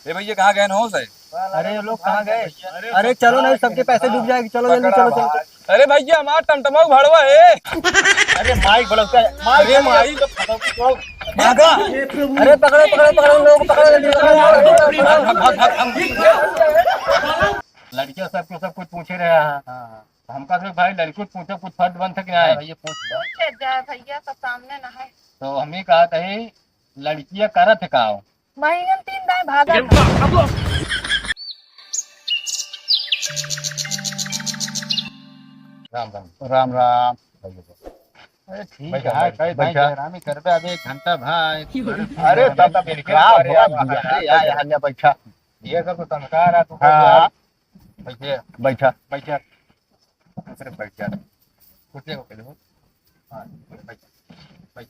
ए भैया कहाँ गए हो सही? अरे ये लोग कहाँ गए? अरे चलो नहीं, सबके पैसे डूब जाएंगे। चलो जल्दी, चलो चलो। अरे भैया हमारा टमटमा भड़वा है। अरे माइक बोलता है, माइक अरे माई भागा। अरे पकड़ो पकड़ो पकड़ो, लोग पकड़ो जल्दी, लड़कियां सबको सब कुछ पूछे रहे हैं। हमका तो भाई लड़की पूछो कुछ फर्ज बन सके है भैया पूछ लो। भैया का सामने ना है। तो हम ही कहा थे लड़कियां करत है का महीने 3 दाए भागा। राम राम राम राम। अरे ठीक है कई भाई जयरामी करबे अब 1 घंटा भाई। अरे तब क्या हुआ भैया? यार यहाँ जा बैठा। ये सब तो तनखा रहा तू हाँ बैठे बैठा। बैठे दूसरे बैठ जा कुछ को पहले हो हां बैठ बैठ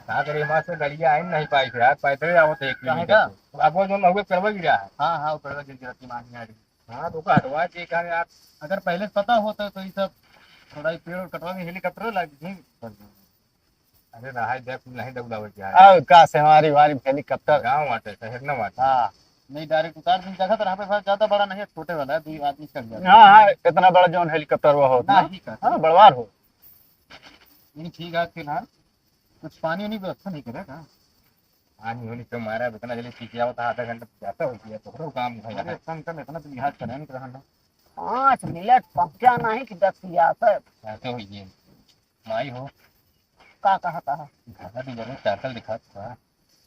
का करे मां से गड़िया आई नहीं पाई थे यार पैदल आवत 1 किलोमीटर अब वो जो हुए करवा गिरा है। हां हां करवा गिर की मां नहीं आ रही। हाँ तो हटवा के कहा यार अगर पहले से पता होता तो ये सब थोड़ा ही पेड़ कटवा के हेलीकॉप्टर लग नहीं। अरे रहा देख नहीं दबलावे क्या अब का से हमारी वारी हेलीकॉप्टर गांव वाटे शहर ना वाटे हाँ नहीं डायरेक्ट उतार दी जगह पर यहाँ पे ज्यादा बड़ा नहीं है छोटे वाला है 2 आदमी चल जाता हाँ हाँ, इतना बड़ा जो हेलीकॉप्टर वो हो ना ही का हाँ बड़वार हो। नहीं ठीक है फिलहाल कुछ पानी वानी व्यवस्था नहीं करेगा पानी होनी तो मारा इतना जल्दी सीखे आओ तो आधा घंटा जाता हो गया तो काम भाई अरे कम इतना तो लिहाज करें नहीं रहना 5 मिनट पहुंचा नहीं कि 10 सियासत ऐसे हो ये माई हो का कहता है। घाटा भी जरूर चाकल दिखा था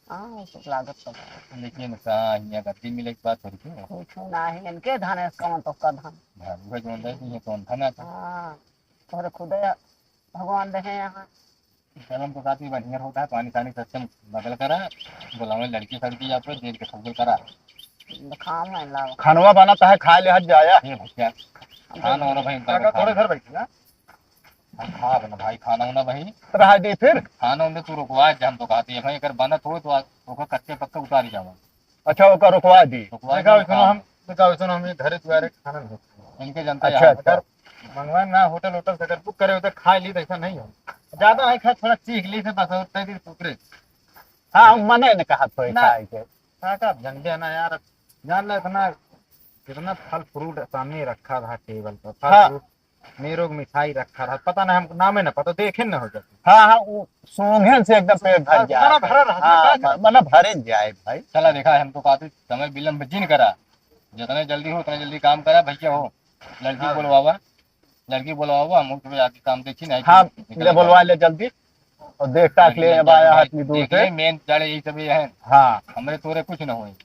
हाँ सब लागत सब लेकिन का यहाँ गद्दी मिले की बात हो रही है कुछ नहीं इनके धान है कौन तो का धान। भाई जो अंदर ये कौन था ना था हाँ तोरे खुद भगवान देखे यहाँ। कलम तो काफी बढ़िया होता है पानी पानी सत्यम बदल करा बुलावे लड़की सड़की यहाँ पर देर के सब करा खाम है लाओ खानवा बनाता है खा ले हट जाया। ये भैया खाना वाला भाई थोड़े घर बैठी ना खा बना भाई खाना वाना भाई रहा दी फिर। खाना उन्हें तू रुकवा दे हम तो कहते हैं भाई अगर बनत हो तो ओका कच्चे पक्का उतारी जावा अच्छा वो का रुकवा दी। रुकवा हम घर द्वारे खाना नहीं इनके जनता अच्छा अच्छा मंगवा ना होटल होटल से अगर बुक करे तो खा ली तो ऐसा नहीं हो ज्यादा नहीं खा थोड़ा चीख ली से बस उतना ही पुकरे हाँ मने ने कहा तो ना। खाए के का झंडे ना यार जान ला इतना कितना फल फ्रूट सामने रखा था टेबल पर फल हाँ। फ्रूट मेरो मिठाई रखा था पता नहीं हमको नाम है ना पता देखे ना हो जाती हाँ हाँ वो सूंघन से एकदम पेट भर जाए। बड़ा भरा रहा हाँ मतलब भरे जाए भाई। चला देखा हम तो कहते समय विलम्ब जिन करा जितने जल्दी हो उतना जल्दी काम करा भैया हो लड़की बोलवावा लड़की बोलवावा हम उसमें आके काम देखी नहीं हाँ ले बोलवा ले जल्दी और देख टाक ले बाया हाथ में दूर से। मेन जड़ यही सब है हाँ हमरे तोरे कुछ ना होई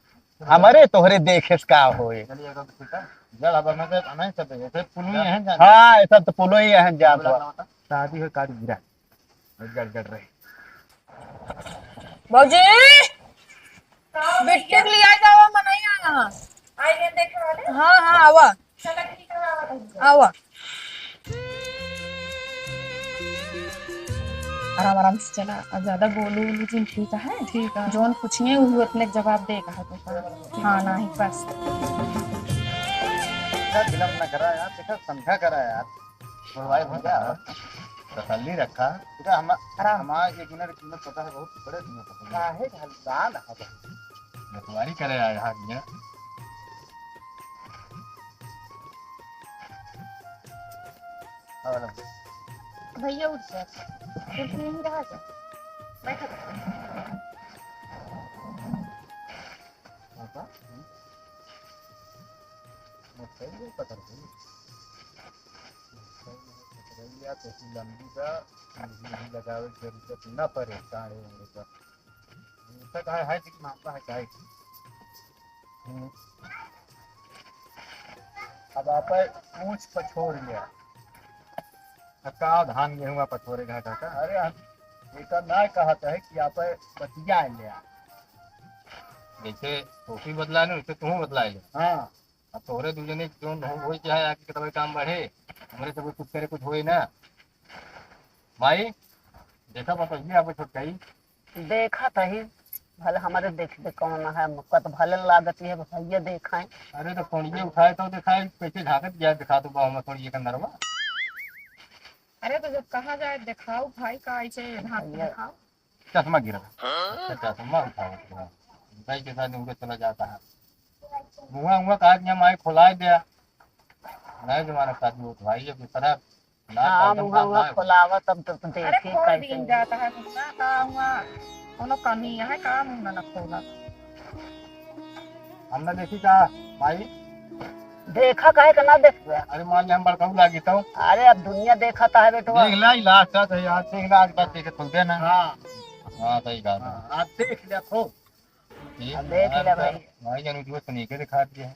हमारे तोहरे देखे का होए। चलिए तो बेटा जड़ अब में से नहीं सब जैसे पुलनी है जान हाँ ऐसा तो पुलो ही है जान तो। शादी हो कार गिरा गड़ गड़ रहे बाबूजी बिट्टे के लिए आ जाओ मनाई यहाँ आई ने देखे वाले हाँ हाँ आवा चला ठीक है आवा आराम आराम से चला अब ज्यादा बोलू लेकिन ठीक है जोन पूछिए वो अपने जवाब देगा तो हाँ नहीं बस विलम्ब न करा यार देखा समझा करा यार बोलवाई हो गया तसल्ली रखा बेटा हम हमारा 1 मिनट कीमत पता है बहुत बड़े दिन पता है हल्दान है तुम्हारी करे यार यहाँ ये भैया उठ जा कुछ नहीं रहा जा बैठा पापा मैं पता नहीं या तो लंबी का नहीं लगावे जरूरत न पड़े साड़े होने का तक है कि मामला है क्या अब आप पूछ पछोड़ लिया का धान गेहूं पछोरे घाटा का अरे एक ना कहता है कि आप बतिया लिया जैसे टोपी बदला नहीं वैसे तू बदला ले हाँ अब तोरे दूजने जो हो चाहे आगे तब काम बढ़े हमारे सब कुछ करे कुछ होए ना भाई देखा बताइए आप छोटा ही देखा ही भले हमारे देख दे कौन है मुक्का तो भले लागत है भैया देखा है। अरे तो कौन उठाए तो दिखाए पैसे झाकत गया दिखा दो बाहु में थोड़ी ये कंदरवा अरे तो जब कहा जाए दिखाओ भाई का ऐसे हाथ में दिखाओ चश्मा गिरा चश्मा उठा भाई के साथ उनके चला जाता है मुआ मुआ काज में माई खुला दिया नहीं जमाना शादी हो भाई अब खराब हाँ मुँह खुलावा तब तो अरे देखी खोल कैसे दिन जाता है मुन्ना का हुआ कोनो कमी है का मुन्ना न खोला हमने देखी का भाई देखा काहे का ना देख अरे मान हम बड़काऊ लागी तो अरे अब दुनिया देखा था बेटवा देख ला लास्ट का तो यार देख ला आज बात देख खुल दे ना हाँ हां सही बात है आप देख लिया खो ये देख ले भाई भाई जानू जो सुनी के दिखा दिया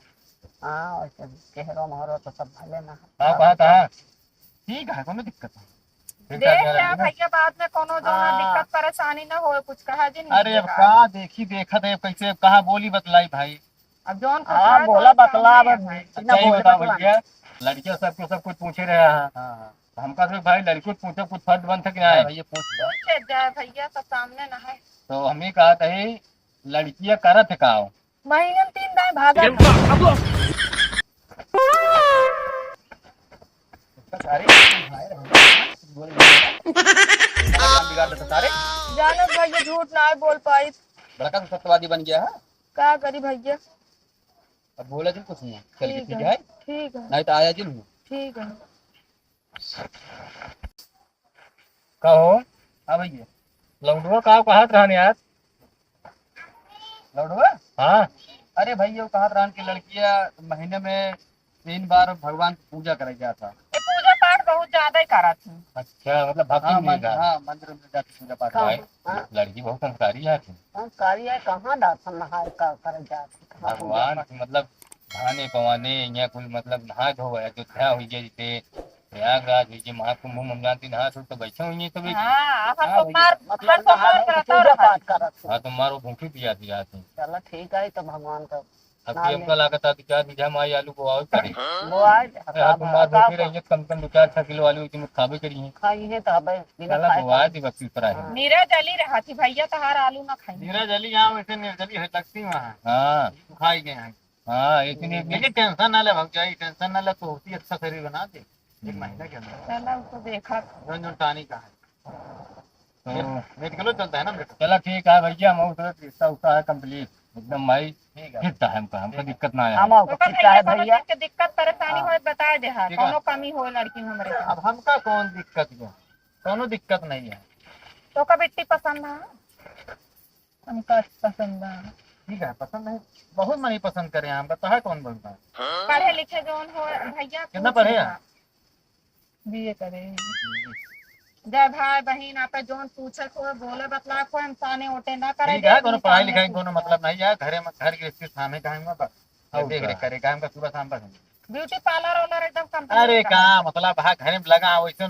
हाँ और चेहरा महरो तो सब भले ना हां बात है ठीक है कोनो दिक्कत नहीं देख ले भैया बाद में कोनो जो ना दिक्कत परेशानी न हो कुछ कहा जी नहीं अरे अब का देखी देखत है कैसे अब कहा बोली बतलाई भाई अब जौन कुछ हाँ है बोला तो बतला अब सामने है। अच्छा ये बताओ भैया लड़कियां सबको सब कुछ पूछे रहे हैं हमका तो भाई लड़की पूछो कुछ फर्ज बन सके ना भैया पूछ लो पूछे जाए भैया सब सामने न है तो हमें कहा था लड़कियां करत का महीने में 3 दाएं भागा सारे बिगाड़ देते सारे जाने भैया झूठ ना बोल पाई बड़का तो सत्यवादी बन गया है का करी भैया अब बोला जी कुछ नहीं चल के ठीक ठीक है है ठीक है नहीं तो आया जी नहीं ठीक है कहो हाँ भैया लौडुआ का कहा रहने यार लौड़ुआ हाँ अरे भाई ये कहा रहन की लड़कियां महीने में 3 बार भगवान की पूजा करे जाता ये पूजा पाठ बहुत ज्यादा ही करा थी अच्छा मतलब भक्ति हाँ नहीं का हाँ मंदिर में जाके पूजा पाठ कहाँ? करे हाँ? लड़की बहुत संस्कारी है कार्य है कहाँ दर्शन नहाए का कर जाते भगवान मतलब नहाने पवाने यहाँ कुल मतलब नहा धो अयोध्या हुई है जैसे प्रयागराज हुई है महाकुंभ में जानती नहा तो बैठे हुई है तो भी हाँ हर हाँ, सोमवार मतलब हर सोमवार नहा करता पूजा रहा पाठ करत हाँ तुम्हारो भूखी पिया थी जाती चलो ठीक है तो भगवान का अब ये हमका लागत है कि 4 बीघा माई आलू को आओ करे वो आज हाँ तुम्हार भूखे रही है कम 2-4 किलो आलू तुम खाबे करी है खाई है तो हमें बिना चला खाए बुआ दी वक्ती पर आए नीरज जली रहा थी भैया तो हर आलू ना खाई नीरज अली यहाँ वैसे निर्जली है लगती वहाँ हाँ खाई गए हैं हाँ इतनी लेकिन टेंशन ना ले भगजाई टेंशन ना ले तो होती अच्छा शरीर बना दे 1 महीने के अंदर चला उसको देखा जोन टानी का है तो 1 किलो चलता है ना बेटा चला ठीक है भैया हम रिश्ता उसका है कंप्लीट एकदम भाई ठीक है हमको दिक्कत ना आया हम तो आपको भैया है कोनो भैया चीज के दिक्कत परेशानी हो बता दे हा ठीक है। कोनो कमी हो लड़की में हमरे अब हमका कौन दिक्कत है कोनो दिक्कत नहीं है तो का बिट्टी पसंद है हमका पसंद है ठीक है पसंद है बहुत मनी पसंद करे हम बताया कौन बनता है पढ़े लिखे जोन हो भैया कितना पढ़े हैं? बीए करे जय भाई बहन आप जोन पूछे को बोले बतला को इंसाने ओटे ना करे ठीक है कोनो पढ़ाई लिखाई कोनो मतलब नहीं है घर के स्थिति सामने कहेंगे बस देख रेख करे काम का सुबह शाम पर ब्यूटी पार्लर वाला एकदम कंपनी अरे का मतलब हाँ घर में लगा वैसे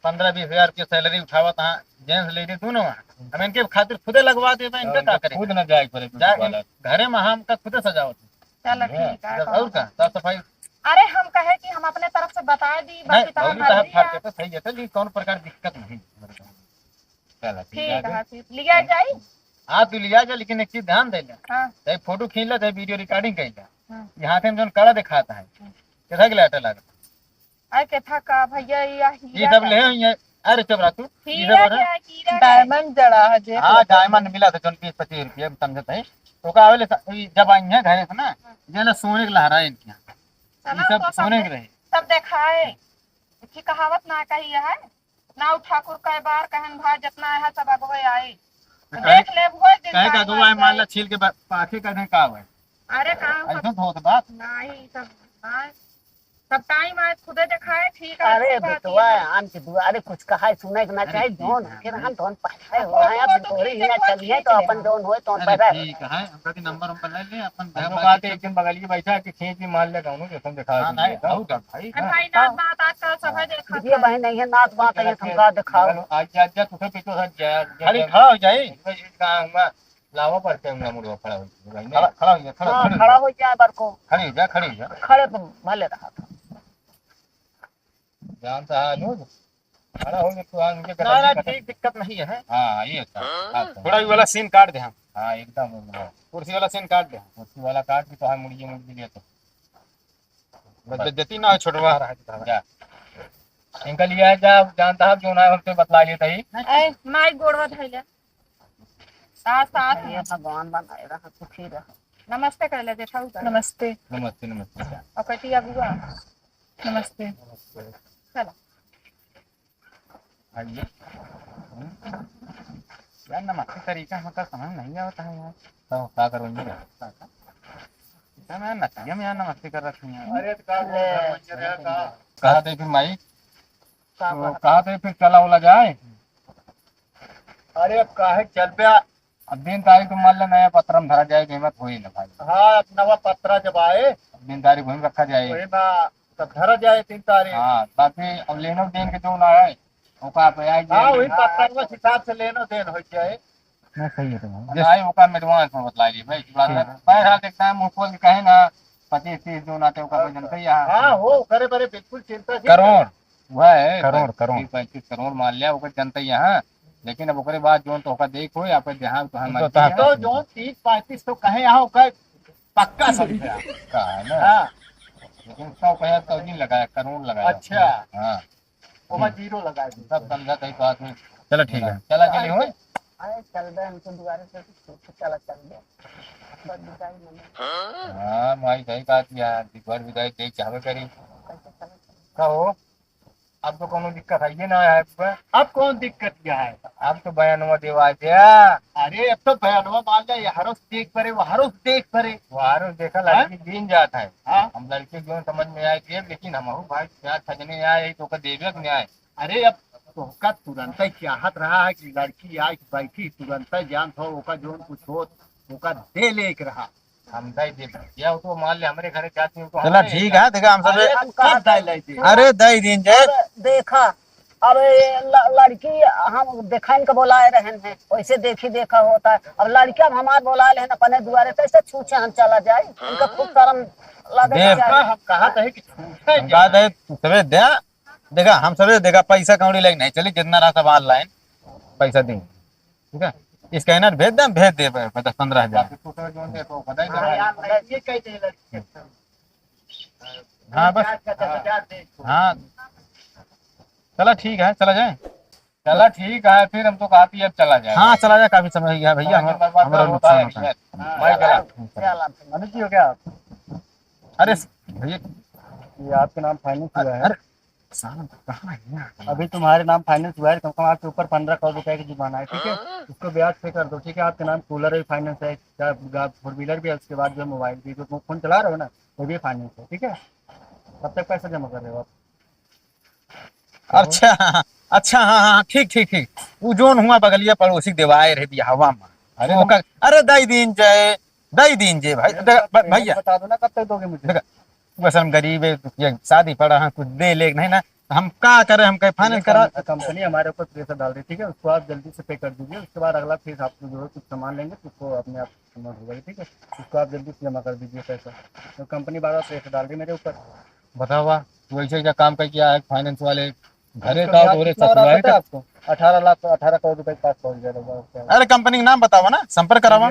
15-20 हजार की सैलरी उठावा था जेंट्स लेडी दोनों हम इनके खातिर खुदे लगवा देते इनके का करे खुद न जाए पड़े घरे में हम का खुदे सजावट चलो ठीक है और का साफ सफाई अरे हम कहे कि हम अपने तरफ से बता दी बाकी तो नहीं मर्जी है। तो सही है तो कौन प्रकार दिक्कत नहीं चला ठीक है फिर लिया जाए हाँ तू लिया जा लेकिन एक चीज ध्यान दे हाँ चाहे फोटो खींच ला चाहे वीडियो रिकॉर्डिंग कही जा हाँ। यहाँ से हम जो कड़ा दिखाता है कैसा गिला लगा अरे के था का भैया ये सब ले ये अरे चुप रह तू ये हीरा सब क्या हीरा डायमंड जड़ा है जे हाँ डायमंड मिला था 20-25 रुपये समझते है तो का आवेले जब आई है घरे से ना जेला सोने के लहरा है इनके यहाँ चलो ये सब तो सोने के रहे सब देखाए की कहावत ना कही है ना ठाकुर कई बार कहन भाई जितना है सब अगवे आए तो देख ले वो दिन कहे का time दो आ मान ला जाए। छील के पाखे का का है अरे कहाँ ऐसा तो होता बात नहीं सब टाइम आए खुदे दिखाए ठीक है अरे अच्छी बात बेटवा है। आम की दुआ अरे कुछ कहा सुने ना चाहे जोन फिर हम जोन पाए हो फोटो आया वोटो बिटोरी खींच ना ले, चलिए खींच तो ले। अपन जोन होए तो अरे पर ठीक है हमका की नंबर हम ले ले अपन हम बात एक दिन बगल की बैठा के खींच के मार ले कहूं जो तुम दिखा हां नहीं और का भाई अरे भाई ना बात आजकल सब है देखा ये बहन नहीं है नाच बात है तुमका दिखाओ आज जा तुझे पीछे से जा खड़ी खड़ा हो जाए कहां लावा पड़ते हम मुड़वा खड़ा हो खड़ा हो जा हाँ, खड़ा हो जाए बर को खड़ी हो जा खड़ी हो जा खड़े तो भले रहा था जानता है नो खड़ा हो जा तू आ मुझे ना ठीक दिक्कत नहीं है हां ये था थोड़ा वाला सीन काट दे हम हां एकदम कुर्सी वाला सीन काट दे कुर्सी वाला काट के तो हम मुड़ी ले तो बदजती ना छोड़वा रहा है जा इनका लिया जा जानता है क्यों ना हम तो बतला लेता ही ए माई गोड़वा धइले साथ साथ ये में। भगवान बनाए रहा सुखी रहा। नमस्ते कर ले जेठा उतर। नमस्ते। नमस्ते नमस्ते। और कटिया बुआ नमस्ते। चलो। आइए। यार नमस्ते तरीका मतलब समझ नहीं आता है यार। तो क्या करूँगी मैं नतिया में यार नमस्ते कर रखी है। अरे कहा थे फिर माई तो कहा थे फिर चला उला जाए। अरे काहे चल पे। अब दिन तारीख तो मान लो नया पत्रम धरा जाए कीमत हो ही ना भाई। हाँ नवा पत्रा जब आए दिन तारीख वहीं रखा जाए। वही में तब धरा जाए 3 तारीख। हाँ बाकी अब लेनो देन के जो ना है ओका पे आई हाँ वही पत्रा हिसाब से लेनो देन हो जाए। ना सही है तुम्हारा आई ओका में एडवांस में बतला ली भाई बात है बहरहाल देखता है मुंह खोल के कहे ना 25-30 जो नाते ओका पे जनता ही यहाँ हाँ हो करे बरे बिल्कुल चिंता करोड़ वह है करोड़, करोड़। 35 करोड़ मान लिया ओकर जनता ही यहाँ। लेकिन अब ओकरे बाद जो तो ओका देखो या पे जहाँ तो हम तो जो 30-35 तो कहे यहाँ का पक्का समझा का है ना। हाँ लेकिन 100 दिन लगाया करोड़ लगाया। अच्छा हाँ वो जीरो लगा दी। सब समझा सही बात में। चलो ठीक है चला चलिए हो अरे चल गए हमको दोबारा से चला चल गया बस बिदाई मैंने हाँ माई सही बात यार दिखभर विदाई देख चाहे करी कैसे चला कहो। अब तो कोनो दिक्कत है ये ना है अब कौन दिक्कत क्या है। अब तो बयानुआ देवा दिया। अरे अब तो बयानवा मान लिया ये हरोस देख परे वो हरोस देख परे। वारो देखा लड़की दिन जाता है। हाँ हम लड़के जो समझ में आए थे लेकिन हम भाई क्या सजने आए तो का देवे के न्याय। अरे अब तो का तुरंत ही चाहत रहा है कि लड़की आई बैठी तुरंत ही जान हो ओका जो कुछ हो ओका दे लेके रहा। हम दई दे या तो मान ले हमारे घरे जाती तो चला ठीक है देखा हम सब अरे तू कहाँ दे लेते। अरे दई दिन जे अरे देखा अब ये लड़की हम देखाइन के बुलाए रहे हैं वैसे देखी देखा होता है। अब लड़की हम हमार बुला ले अपने दुआरे कैसे छूछे हम चला जाए उनका खूब शर्म लगे देव चाहिए। हम कहा था कि छूटे हम कहा दे सबे दे देखा हम सबे देखा पैसा कौड़ी लग नहीं चली जितना रहा सब ऑनलाइन पैसा देंगे ठीक है। स्कैनर भेज दे 10-15 तो जो दे तो पता ही अरे यार ये कह दे लड़की हाँ बस हाँ चला ठीक है चला जाए। चला ठीक है फिर हम तो कहती अब चला जाए। हाँ चला जाए काफी समय हो गया भैया हमारा नुकसान होता है। भाई चला अनुज जी हो क्या अरे भैया ये आपके नाम फाइनेंस हुआ है। अरे साला कहाँ है यार? अभी तुम्हारे नाम फाइनेंस हुआ है कम से कम आपके ऊपर 15 करोड़ रुपए की जुर्माना है ठीक है। उसको ब्याज पे कर दो ठीक है। आपके नाम कूलर भी फाइनेंस है 4 व्हीलर भी है उसके बाद जो मोबाइल भी जो फोन चला रहे हो ना वो भी फाइनेंस है ठीक है। कब तक पैसा जमा कर रहे हो आप। अच्छा अच्छा हाँ हाँ ठीक ठीक ठीक वो जोन हुआ बगलिया पड़ोसी देवाए रहे दिया हवा में। अरे अरे दई दिन जे भाई भैया बता दो ना कब तक दोगे मुझे। बस हम गरीब है ये शादी पड़ा है कुछ दे ले नहीं ना हम क्या करें हम कहीं फाइनेंस करा। कंपनी हमारे ऊपर प्रेशर डाल रही ठीक है। उसको आप जल्दी से पे कर दीजिए। उसके बाद अगला फीस आपको जो है कुछ सामान लेंगे तो उसको अपने आप समझ होगा ठीक है। उसको आप जल्दी से जमा कर दीजिए पैसा। तो कंपनी बार बार प्रेशर डाल रही है मेरे ऊपर। बतावा तू ऐसे क्या काम कर किया है फाइनेंस वाले घरे उसका का ब्याज और कितना हो रहा है ससुराल पता है का। आपको 18 करोड़ रुपए के पास पहुंच गया। अरे कंपनी का नाम बताओ ना संपर्क करावा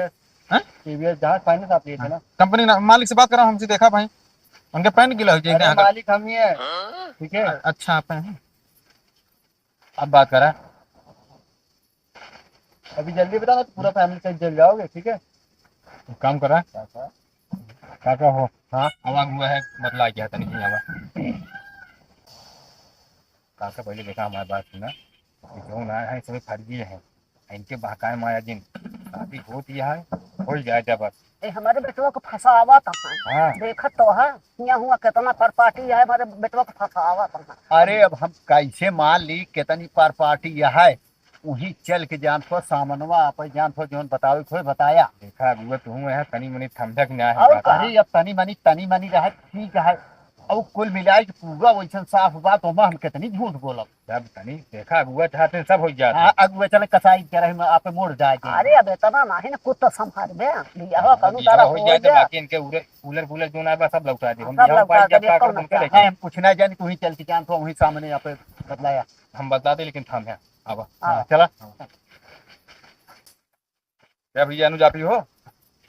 टीवीएस जहाँ फाइनेंस आप लिए थे ना। कंपनी मालिक से बात करा हमसे देखा भाई उनके पैन गिला हो अरे जाएगा। मालिक हम ही है ठीक है। अच्छा आप हैं। अब बात करा अभी जल्दी बताना तो पूरा फैमिली से जल जाओगे ठीक है। काम करा काका हो। हाँ आवाज हुआ है बदला क्या था नहीं आवा काका पहले देखा हमारी बात सुना जो ना है सभी फर्जी है इनके बहकाए माया जिन शादी होती है हो जाए जब बस। ए, हमारे बेटवा को फंसावा था हाँ देखत तो है यहाँ हुआ कितना पर पार्टी है हमारे बेटवा को फंसावा था। अरे अब हम कैसे मान ली कितनी पर पार्टी यह है वही चल के जान थो सामनवा आप जान थो जो बतावे खोए बताया। देखा अभी तू है तनी मनी थमधक न्याय और है कहा? अरे अब तनी मनी रहे ठीक है। अब कुल मिलाए के पूरा वैसा साफ बात हो हम कितनी झूठ बोलब। सब तनी देखा अगुआ चाहते सब हो जाता हाँ अगुए चले कसाई के रहे आप मोड़ जाएंगे। अरे अब इतना नहीं ना कुछ तो संभाल दे लिया हो कनु तारा हो जाए तो बाकी इनके उलर पुलर जो ना है सब लौटा दे हम सब यहाँ लौटा पाई जब दे, का कौन कर लौटा? लेके हम कुछ ना जाने वही चल के जान थो वही सामने यहाँ पे बतलाया। हम बता दे लेकिन थम है अब हाँ। चला क्या भैया अनुज आप ही हो।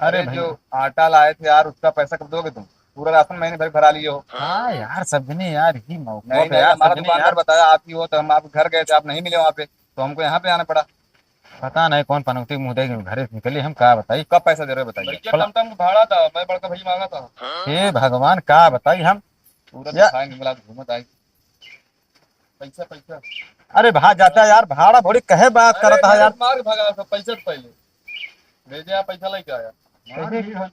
अरे जो आटा लाए थे यार उसका पैसा कब दोगे तुम पूरा राशन महीने भर भरा लिए हो। हाँ यार सबने यार ही मौका नहीं पे यार हमारा सबने दुकानदार यार बताया आप ही हो तो हम आप घर गए थे आप नहीं मिले वहाँ पे तो हमको यहाँ पे आना पड़ा। पता नहीं कौन पनौती मुंह दे घरे से निकली, हम का बताई कब पैसा दे रहे हो बताइए। भैया टमटम का भाड़ा था, मैं बड़का भैया मांगा था। हे भगवान का बताई हम। पूरा या- दिखाएंगे मिला के घूमत आई। पैसा पैसा अरे भाग जाता है यार, भाड़ा भोड़ी कहे बात करता है यार। मार के भगा था, पैसा तो पहले भेजे आप, पैसा लेके आया।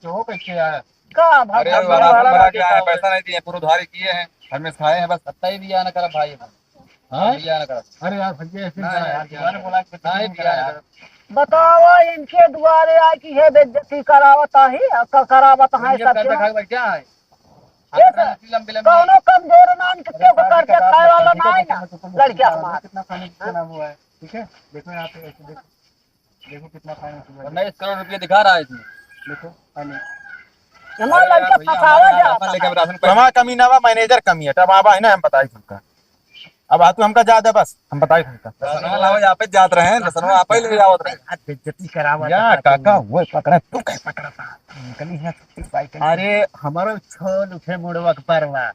हो कैसे आया? का अरे भगवान वाला वाला भरा के आए, पैसा नहीं दिए, पूरा उधारी किए हैं, घर में खाए हैं बस। सत्ता ही दिया ना करा भाई, हाँ? दिया ना करा। अरे यार भैया ऐसे ना क्या यार, यार, दोबारा बोला कि नहीं दिया यार। बताओ इनके द्वारे आए कि है बेइज्जती करावत ही करावत है ये कर्जा सब खा के क्या है? ये सर, लंबे लंबे कौनो कमजोर ना किसी को कर्जा खाए वाला ना है ना लड़किया हमारा। कितना फाइनेंस कितना हुआ है, ठीक है। देखो यहाँ पे ऐसे देखो, देखो कितना फाइनेंस हुआ है, 19 करोड़ रुपये दिखा रहा है इसमें। देखो फाइनेंस। हमारा लड़का फंसावा राशन लेके जाता राशन हमारा कमी ना मैनेजर कमी है, तब आवा है ना हम बताई तुमका। अब आ तू हमका ज्यादा बस हम बताई तुमका। राशन लाओ, यहाँ पे जात रहे हैं, राशन आप ही ले जाओ। बेइज्जती करावा या काका वो पकड़ा तू कहीं पकड़ा था। निकली है साइकिल। अरे हमारा छोल उठे मुड़वा के परवा।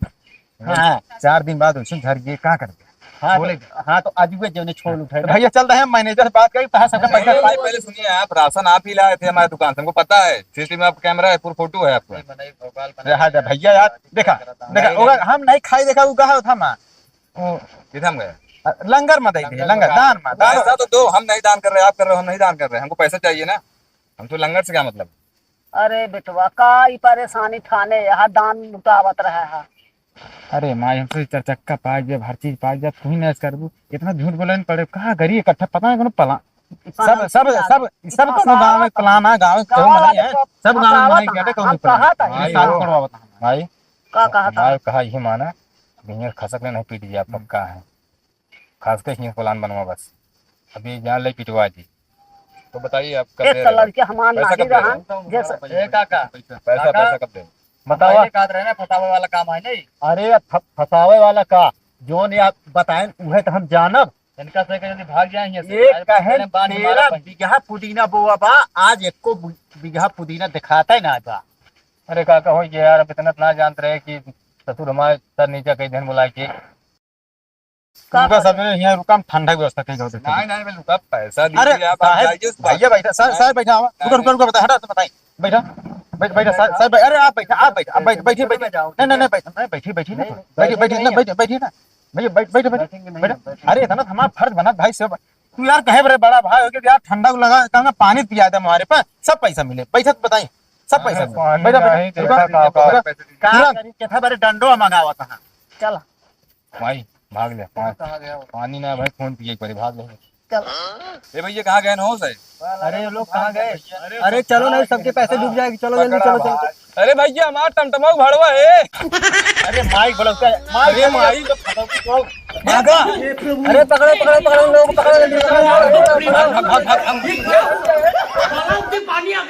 हाँ 4 दिन बाद उसे घर ये का कर दिया। हाँ हाँ तो आज जो ने छोल उठे। तो भैया चल रहे हैं मैनेजर से बात करी, कहा सबका पैसा नहीं, पहले सुनिए, आप राशन आप ही लाए थे हमारे दुकान से, हमको पता है, सीसीटीवी में आपका कैमरा है, पूरा फोटो है आपका। अरे हाँ जा भैया यार, देखा देखा होगा हम नहीं खाई, देखा वो कहा था माँ किधर हम गए? लंगर मत दे, लंगर दान मत दान। पैसा तो दो, हम नहीं दान कर रहे, आप कर रहे हो, हम नहीं दान कर रहे, हमको पैसा चाहिए ना। हम तो लंगर से क्या मतलब? अरे बेटवा का ई परेशानी ठाने यहाँ दान लुटावत रहा है। अरे माँ हमसे 4 चक्का पाई जब हर चीज पाई जब तू ही नहीं कर दू, इतना झूठ बोले नहीं पड़े, कहा गरी इकट्ठा पता नहीं कौन पला सब सब सब सब तो गाँव में पलाना गाँव नहीं है, सब गाँव में नहीं कहते कौन कहा था भाई का कहा था भाई कहा ये माना भैया खसक नहीं पीट दिया पक्का है, खास कर हिंस प्लान बनवा बस अभी जान ले पिटवा दी। तो बताइए आप कब एक दे तो रहे हो? लड़के हमार पैसा नहीं कब दे रहे रहा हो? जैसे काका पैसा पैसा कब दे? बतावा। रहे ना, फसावे वाला काम है नहीं। अरे फसावे वाला का जोन आप बताएं उहे तो हम जानब। इनका से यदि भाग जाए यहाँ से, एक कहे पहले बांध मारा 13 पहले। बीघा पुदीना बोआ बा, आज एको बीघा पुदीना दिखाता ही ना बा। अरे काका हो गया यार, अब इतना ना जानते रहे कि ससुर हमारे सर नीचे कई दिन बुला के उनका सब यहाँ रुका हम ठंडा की व्यवस्था कहीं होते नहीं नहीं, मैं लुका पैसा अरे दीजिए, आप साहब जाइए। भैया बैठा सर बैठा रुको रुको रुको बता हटा तो बताइए बैठा बैठा सर अरे आप बैठा आप बैठा आप बैठिए बैठिए नहीं नहीं नहीं बैठा नहीं बैठिए बैठिए ना बैठिए बैठिए ना बैठिए ना भैया बैठे बैठे अरे इतना हमारा फर्ज बना भाई से तू यार कहे बड़े बड़ा भाई हो गया यार, ठंडा को लगा कहूँगा पानी पिया दे हमारे पास सब पैसा मिले, पैसा तो बताइए सब पैसा मिले। बैठा बैठा बारे डंडो मंगावा था। चल भाई भाग ले पानी ना भाई फोन पिए एक बार भाग ले। चल ये भैया कहाँ गए हो सर? अरे लोग कहाँ गए? अरे चलो नहीं सबके पैसे डूब जाएंगे, चलो जल्दी चलो चलो। अरे भैया हमारा टमटमा भड़वा है। अरे माइक बोलो अरे माई भागा। अरे पकड़ो पकड़ो पकड़ो लोग पकड़ो जल्दी पकड़ो। भाग भाग भाग